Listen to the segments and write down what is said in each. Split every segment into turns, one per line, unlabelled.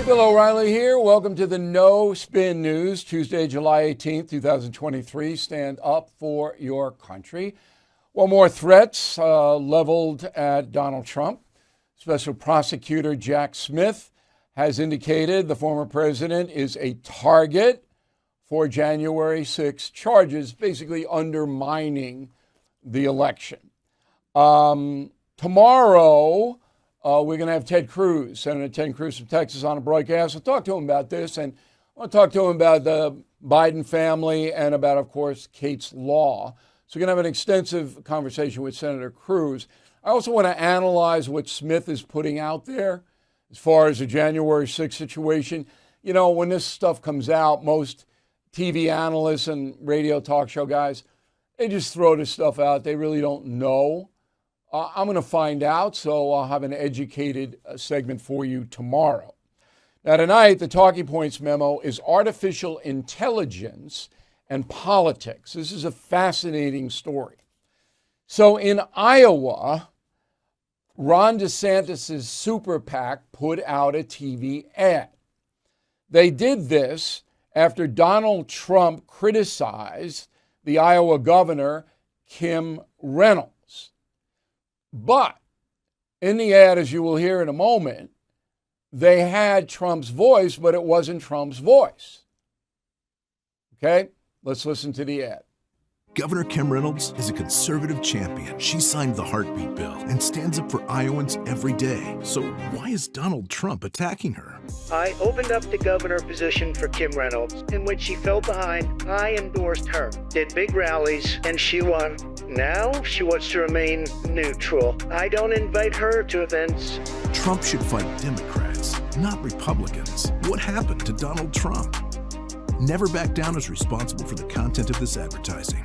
Bill O'Reilly here. Welcome to the No Spin News, Tuesday, July 18th, 2023. Stand up for your country. Well, more threats leveled at Donald Trump. Special Prosecutor Jack Smith has indicated the former president is a target for January 6 charges, basically undermining the election. Tomorrow, we're going to have Ted Cruz, Senator Ted Cruz from Texas, on a broadcast. I'll talk to him about this, and I'll talk to him about the Biden family and about, of course, Kate's Law. So we're going to have an extensive conversation with Senator Cruz. I also want to analyze what Smith is putting out there as far as the January 6th situation. You know, when this stuff comes out, most TV analysts and radio talk show guys, they just throw this stuff out. They really don't know. I'm going to find out, so I'll have an educated segment for you tomorrow. Now, tonight, the Talking Points memo is artificial intelligence and politics. This is a fascinating story. So in Iowa, Ron DeSantis' super PAC put out a TV ad. They did this after Donald Trump criticized the Iowa governor, Kim Reynolds. But in the ad, as you will hear in a moment, they had Trump's voice, but it wasn't Trump's voice. Okay, let's listen to the ad.
Governor Kim Reynolds is a conservative champion. She signed the heartbeat bill and stands up for Iowans every day. So why is Donald Trump attacking her?
I opened up the governor position for Kim Reynolds, in which she fell behind. I endorsed her, did big rallies, and she won. Now she wants to remain neutral. I don't invite her to events.
Trump should fight Democrats, not Republicans. What happened to Donald Trump? Never Back Down is responsible for the content of this advertising.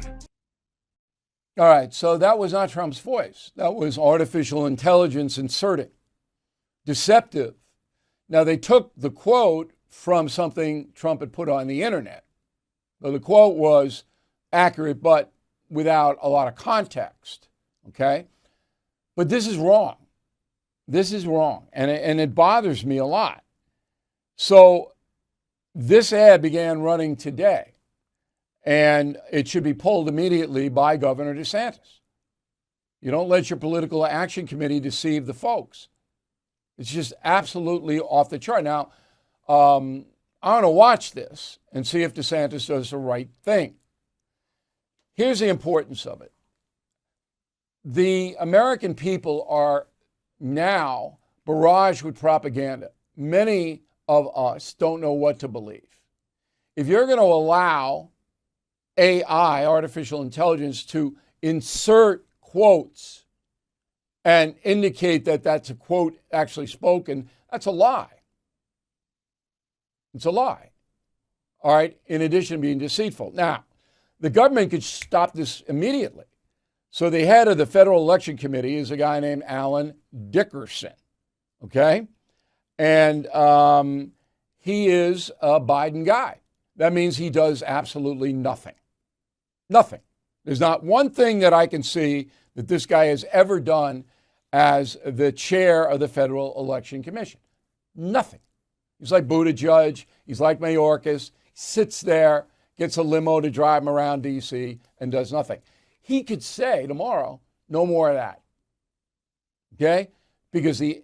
All right, so that was not Trump's voice. That was artificial intelligence inserting. Deceptive. Now, they took the quote from something Trump had put on the internet. So the quote was accurate, but without a lot of context, okay? But this is wrong. This is wrong, and it bothers me a lot. So this ad began running today. And it should be pulled immediately by Governor DeSantis. You don't let your political action committee deceive the folks. It's just absolutely off the chart. Now, I want to watch this and see if DeSantis does the right thing. Here's the importance of it. The American people are now barraged with propaganda. Many of us don't know what to believe. If you're going to allow AI, artificial intelligence, to insert quotes and indicate that that's a quote actually spoken, that's a lie. It's a lie. All right, in addition to being deceitful. Now, the government could stop this immediately. So the head of the Federal Election Committee is a guy named Alan Dickerson, okay? And he is a Biden guy. That means he does absolutely nothing. Nothing. There's not one thing that I can see that this guy has ever done as the chair of the Federal Election Commission. Nothing. He's like Buttigieg. He's like Mayorkas. He sits there, gets a limo to drive him around D.C., and does nothing. He could say tomorrow, no more of that. Okay? Because the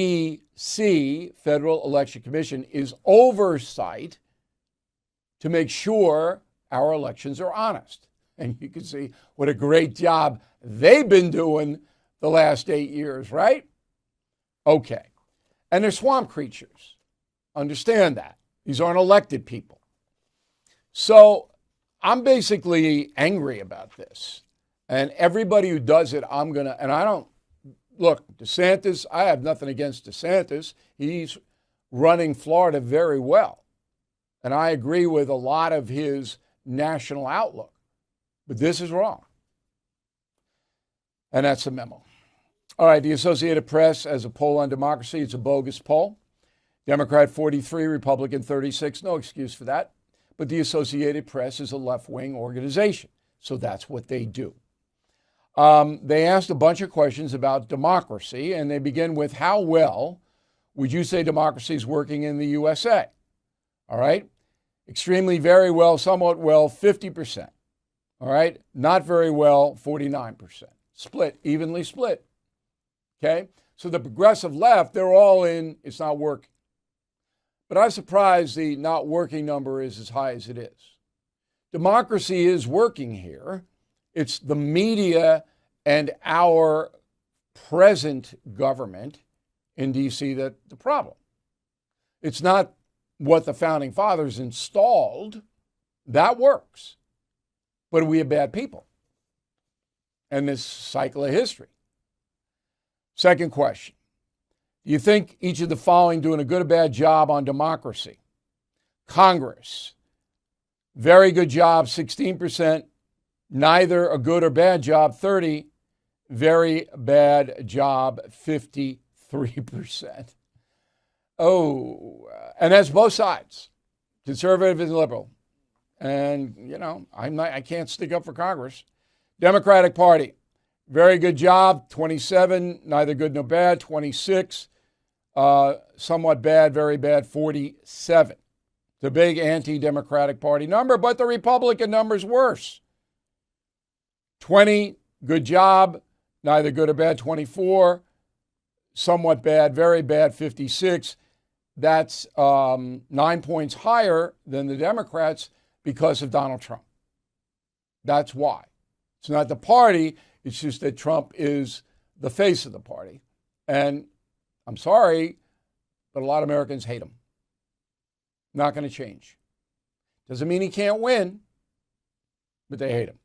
FEC, Federal Election Commission, is oversight to make sure our elections are honest. And you can see what a great job they've been doing the last 8 years, right? Okay. And they're swamp creatures. Understand that. These aren't elected people. So I'm basically angry about this. And everybody who does it, I'm going to, and I don't, look, DeSantis, I have nothing against DeSantis. He's running Florida very well. And I agree with a lot of his national outlook. But this is wrong. And that's the memo. All right, the Associated Press has a poll on democracy. It's a bogus poll. Democrat 43, Republican 36. No excuse for that. But the Associated Press is a left-wing organization. So that's what they do. They asked a bunch of questions about democracy, and they begin with how well would you say democracy is working in the USA? All right. Extremely, very well, somewhat well, 50%. All right. Not very well, 49%. Split, evenly split. Okay. So the progressive left, they're all in, it's not working. But I'm surprised the not working number is as high as it is. Democracy is working here. It's the media and our present government in D.C. that the problem. It's not what the founding fathers installed. That works. But we have bad people. And this cycle of history. Second question. Do you think each of the following doing a good or bad job on democracy? Congress, very good job, 16%. Neither a good or bad job, 30%. Very bad job, 53%. Oh, and that's both sides, conservative and liberal. And, you know, I can't stick up for Congress. Democratic Party, very good job, 27, neither good nor bad, 26, somewhat bad, very bad, 47. It's a big anti-Democratic Party number, but the Republican number's worse. 20, good job, neither good or bad, 24, somewhat bad, very bad, 56. That's 9 points higher than the Democrats because of Donald Trump. That's why. It's not the party. It's just that Trump is the face of the party. And I'm sorry, but a lot of Americans hate him. Not going to change. Doesn't mean he can't win, but they hate him.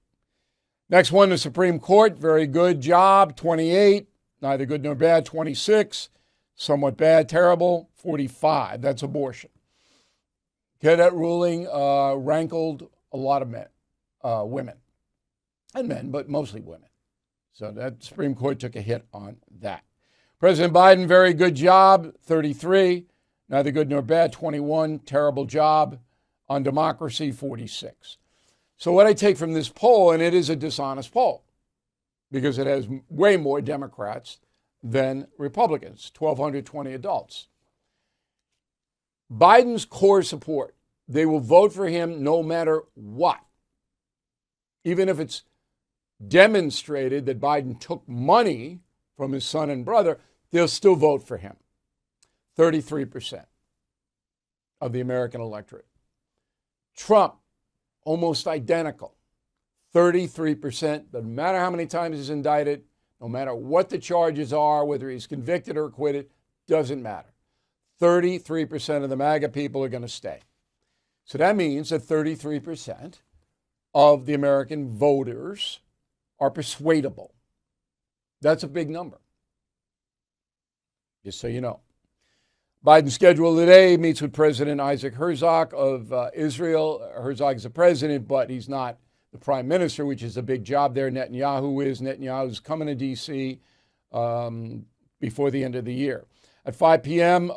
Next one, the Supreme Court. Very good job, 28. Neither good nor bad, 26. Somewhat bad, terrible, 45. That's abortion. Okay, that ruling rankled a lot of men, women, and men, but mostly women. So that Supreme Court took a hit on that. President Biden, very good job, 33. Neither good nor bad, 21. Terrible job on democracy, 46. So what I take from this poll, and it is a dishonest poll, because it has way more Democrats than Republicans, 1,220 adults. Biden's core support, they will vote for him no matter what. Even if it's demonstrated that Biden took money from his son and brother, they'll still vote for him. 33% of the American electorate. Trump, almost identical. 33%, no matter how many times he's indicted, no matter what the charges are, whether he's convicted or acquitted, doesn't matter. 33% of the MAGA people are going to stay. So that means that 33% of the American voters are persuadable. That's a big number. Just so you know. Biden's schedule today meets with President Isaac Herzog of Israel. Herzog is the president, but he's not the prime minister, which is a big job there. Netanyahu is. Netanyahu's coming to D.C. Before the end of the year. At 5 p.m.,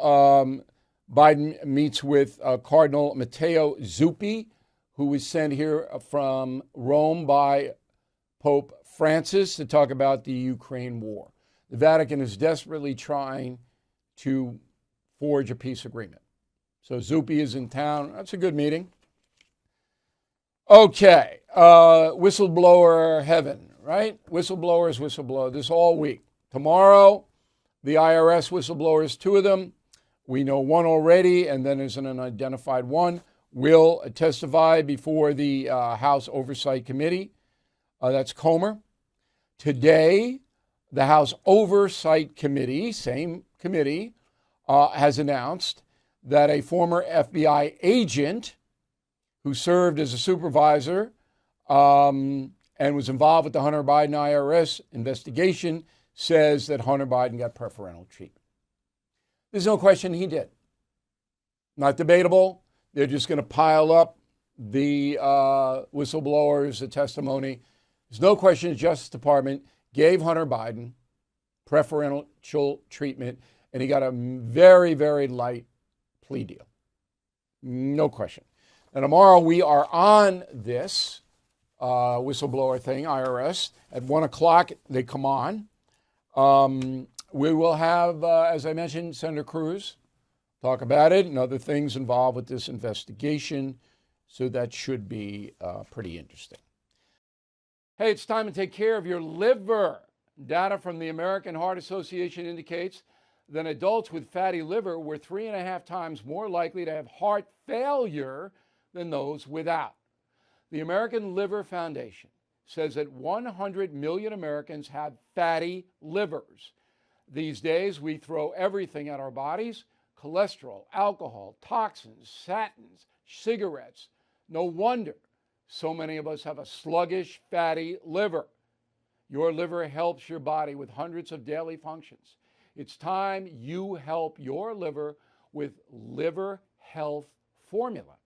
Biden meets with Cardinal Matteo Zuppi, who was sent here from Rome by Pope Francis to talk about the Ukraine war. The Vatican is desperately trying to forge a peace agreement. So Zuppi is in town. That's a good meeting. Okay, whistleblower heaven, right? Whistleblowers, whistleblower, this all week. Tomorrow, the IRS whistleblowers, 2 of them. We know one already, and then there's an unidentified one. Will testify before the House Oversight Committee. That's Comer. Today, the House Oversight Committee, same committee, has announced that a former FBI agent who served as a supervisor and was involved with the Hunter Biden IRS investigation says that Hunter Biden got preferential treatment. There's no question he did. Not debatable. They're just going to pile up the whistleblowers, the testimony. There's no question the Justice Department gave Hunter Biden preferential treatment, and he got a very, very light plea deal. No question. And tomorrow we are on this whistleblower thing, IRS. At 1 o'clock, they come on. We will have, as I mentioned, Senator Cruz talk about it and other things involved with this investigation. So that should be pretty interesting. Hey, it's time to take care of your liver. Data from the American Heart Association indicates that adults with fatty liver were 3.5 times more likely to have heart failure than those without. The American Liver Foundation says that 100 million Americans have fatty livers. These days, we throw everything at our bodies: cholesterol, alcohol, toxins, statins, cigarettes. No wonder so many of us have a sluggish, fatty liver. Your liver helps your body with hundreds of daily functions. It's time you help your liver with Liver Health Formula.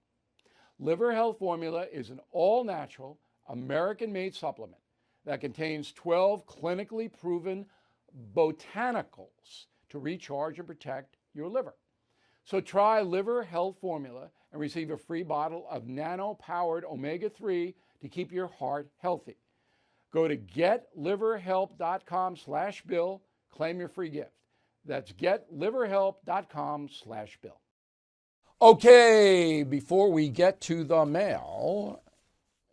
Liver Health Formula is an all-natural, American-made supplement that contains 12 clinically proven botanicals to recharge and protect your liver. So try Liver Health Formula and receive a free bottle of nano-powered omega-3 to keep your heart healthy. Go to getliverhelp.com/bill, claim your free gift. That's getliverhelp.com/bill. Okay, before we get to the mail,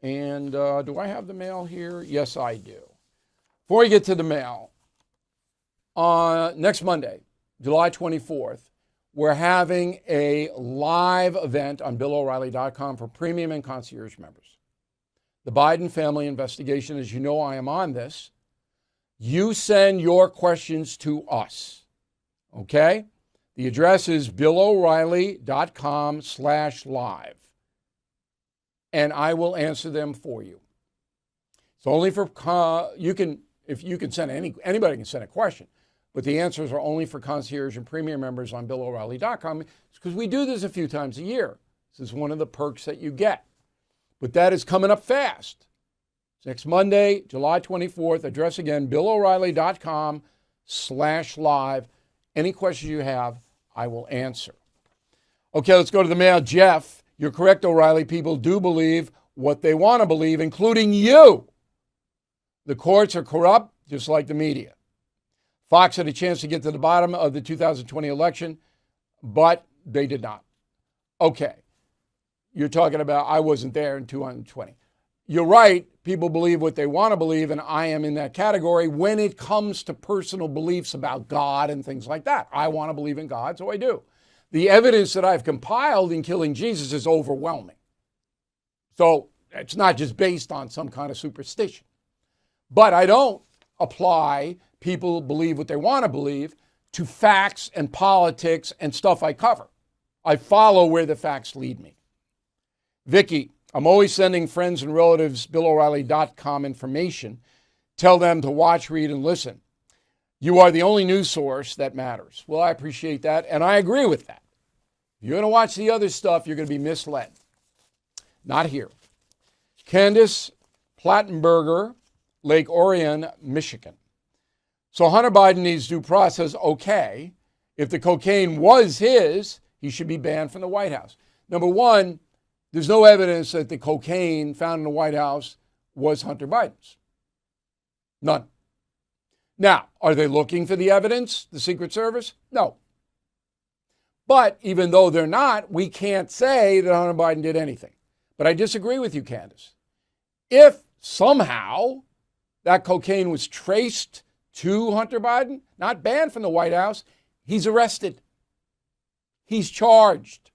and do I have the mail here? Yes, I do. Before we get to the mail, next Monday, July 24th, we're having a live event on BillO'Reilly.com for premium and concierge members. The Biden family investigation, as you know, I am on this. You send your questions to us, okay? The address is BillO'Reilly.com/live, and I will answer them for you. It's only for, anybody can send a question, but the answers are only for concierge and premium members on BillO'Reilly.com, because we do this a few times a year. This is one of the perks that you get. But that is coming up fast. It's next Monday, July 24th. Address again, BillO'Reilly.com/live. Any questions you have, I will answer. Okay, let's go to the mail. Jeff, you're correct, O'Reilly. People do believe what they want to believe, including you. The courts are corrupt, just like the media. Fox had a chance to get to the bottom of the 2020 election, but they did not. Okay. You're talking about I wasn't there in 2020. You're right. People believe what they want to believe, and I am in that category when it comes to personal beliefs about God and things like that. I want to believe in God, so I do. The evidence that I've compiled in killing Jesus is overwhelming. So it's not just based on some kind of superstition. But I don't apply people believe what they want to believe to facts and politics and stuff I cover. I follow where the facts lead me. Vicky, I'm always sending friends and relatives BillO'Reilly.com information. Tell them to watch, read, and listen. You are the only news source that matters. Well, I appreciate that, and I agree with that. If you're going to watch the other stuff, you're going to be misled. Not here. Candace Plattenberger, Lake Orion, Michigan. So Hunter Biden needs due process, okay. If the cocaine was his, he should be banned from the White House. Number one, there's no evidence that the cocaine found in the White House was Hunter Biden's. None. Now, are they looking for the evidence, the Secret Service? No. But even though they're not, we can't say that Hunter Biden did anything. But I disagree with you, Candace. If somehow that cocaine was traced to Hunter Biden, not banned from the White House, he's arrested. He's charged.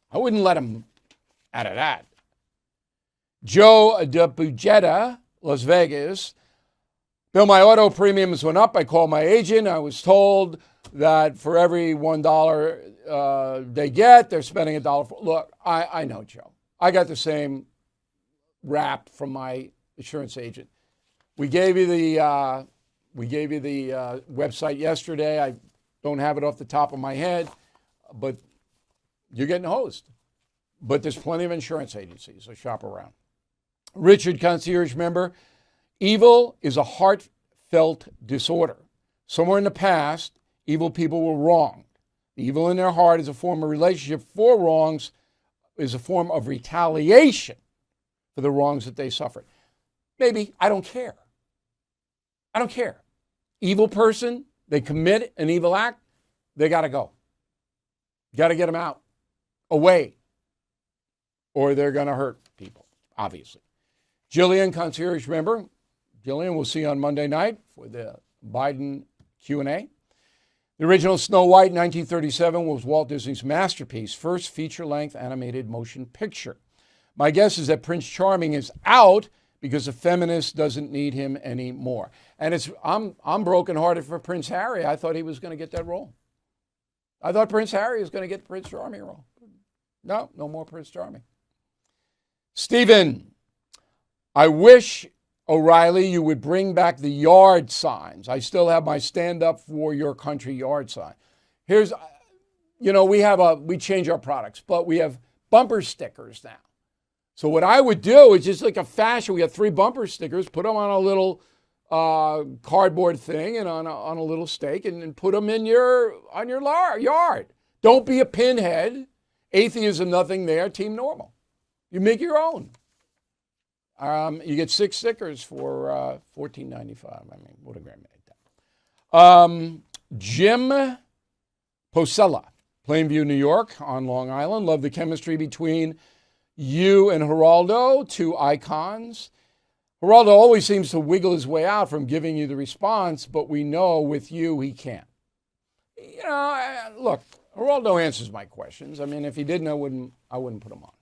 I wouldn't let him out of that. Joe DePugetta, Las Vegas. Bill, my auto premiums went up. I called my agent. I was told that for every $1 they get, they're spending $1. Look, I know, Joe. I got the same rap from my insurance agent. We gave you the website yesterday. I don't have it off the top of my head, but you're getting hosed. But there's plenty of insurance agencies, so shop around. Richard, concierge member. Evil is a heartfelt disorder. Somewhere in the past, evil people were wronged. The evil in their heart is a form of relationship for wrongs, is a form of retaliation for the wrongs that they suffered. Maybe, I don't care. I don't care. evil person, they commit an evil act, they got to go. You got to get them out, away, or they're going to hurt people, obviously. Jillian, concierge member. Jillian, we'll see you on Monday night for the Biden Q&A. The original Snow White, 1937, was Walt Disney's masterpiece, first feature-length animated motion picture. My guess is that Prince Charming is out because a feminist doesn't need him anymore. And I'm brokenhearted for Prince Harry. I thought he was going to get that role. I thought Prince Harry was going to get the Prince Charming role. No more Prince Charming. Stephen, I wish, O'Reilly, you would bring back the yard signs. I still have my stand up for your country yard sign. Here's, we change our products, but we have bumper stickers now. So what I would do is just like a fashion. We have 3 bumper stickers, put them on a little cardboard thing and on a little stake and put them on your yard. Don't be a pinhead. Atheism, nothing there. Team Normal. You make your own. You get 6 stickers for $14.95. I mean, what a great made that. Jim Posella, Plainview, New York, on Long Island. Love the chemistry between you and Geraldo, 2 icons. Geraldo always seems to wiggle his way out from giving you the response, but we know with you he can't. Look, Geraldo answers my questions. I mean, if he didn't, I wouldn't put him on.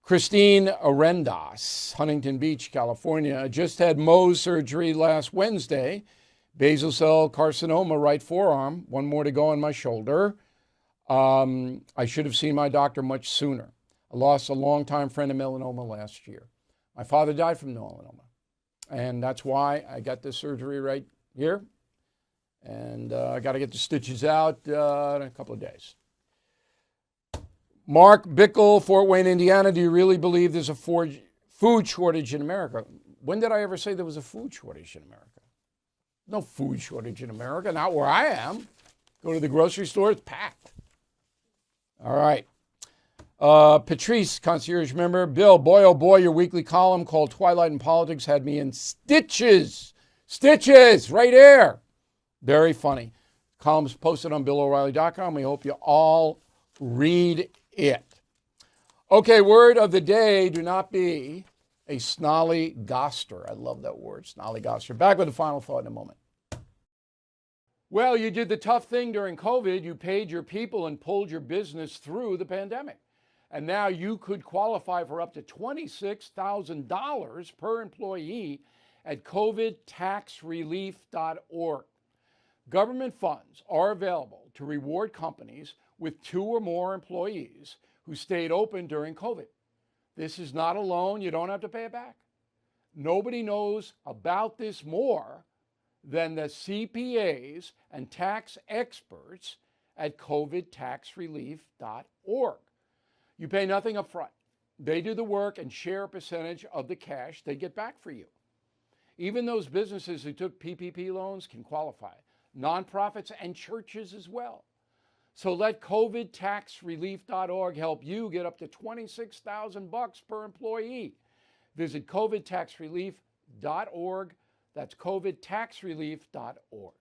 Christine Arendas, Huntington Beach, California, just had Mohs surgery last Wednesday. Basal cell carcinoma, right forearm. 1 more to go on my shoulder. I should have seen my doctor much sooner. I lost a longtime friend of melanoma last year. My father died from melanoma. And that's why I got this surgery right here. And I got to get the stitches out in a couple of days. Mark Bickle, Fort Wayne, Indiana. Do you really believe there's a food shortage in America? When did I ever say there was a food shortage in America? No food shortage in America, not where I am. Go to the grocery store, it's packed. All right. Patrice, concierge member. Bill, boy, oh boy, your weekly column called Twilight in Politics had me in stitches. Stitches, right there. Very funny. Column's posted on BillO'Reilly.com. We hope you all read it. Okay, word of the day, do not be a snollygoster. I love that word, snollygoster. Back with the final thought in a moment. Well, you did the tough thing during COVID. You paid your people and pulled your business through the pandemic. And now you could qualify for up to $26,000 per employee at covidtaxrelief.org. Government funds are available to reward companies with 2 or more employees who stayed open during COVID. This is not a loan. You don't have to pay it back. Nobody knows about this more than the CPAs and tax experts at covidtaxrelief.org. You pay nothing up front. They do the work and share a percentage of the cash they get back for you. Even those businesses who took PPP loans can qualify. Nonprofits and churches as well. So let covidtaxrelief.org help you get up to $26,000 per employee. Visit covidtaxrelief.org. That's covidtaxrelief.org.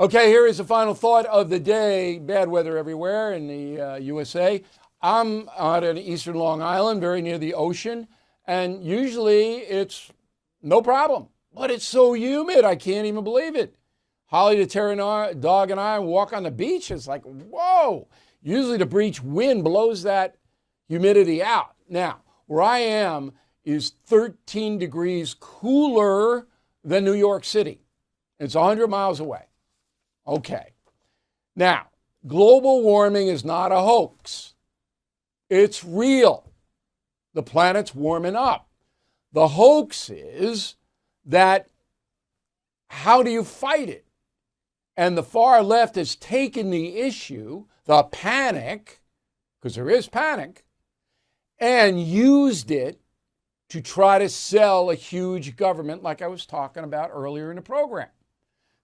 Okay, here is the final thought of the day. Bad weather everywhere in the USA. I'm out in eastern Long Island, very near the ocean, and usually it's no problem. But it's so humid, I can't even believe it. Holly the terrier dog and I walk on the beach. It's like, whoa. Usually the beach wind blows that humidity out. Now, where I am is 13 degrees cooler than New York City. It's 100 miles away. Okay. Now, global warming is not a hoax. It's real. The planet's warming up. The hoax is that how do you fight it? And the far left has taken the issue, the panic, because there is panic, and used it to try to sell a huge government like I was talking about earlier in the program.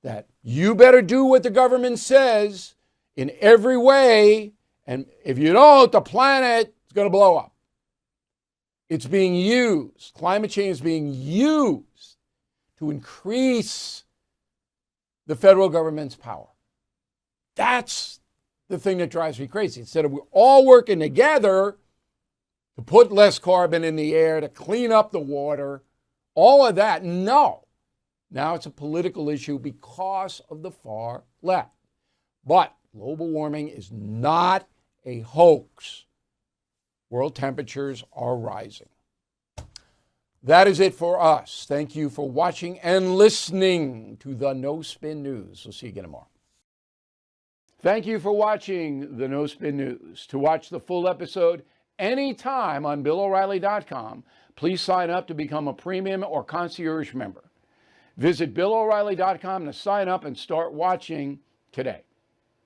That you better do what the government says in every way, and if you don't, the planet is going to blow up. It's being used. Climate change is being used to increase the federal government's power. That's the thing that drives me crazy. Instead of we're all working together to put less carbon in the air, to clean up the water, all of that, no. Now it's a political issue because of the far left. But global warming is not a hoax. World temperatures are rising. That is it for us. Thank you for watching and listening to the No Spin News. We'll see you again tomorrow. Thank you for watching the No Spin News. To watch the full episode anytime on BillO'Reilly.com, please sign up to become a premium or concierge member. Visit BillO'Reilly.com to sign up and start watching today.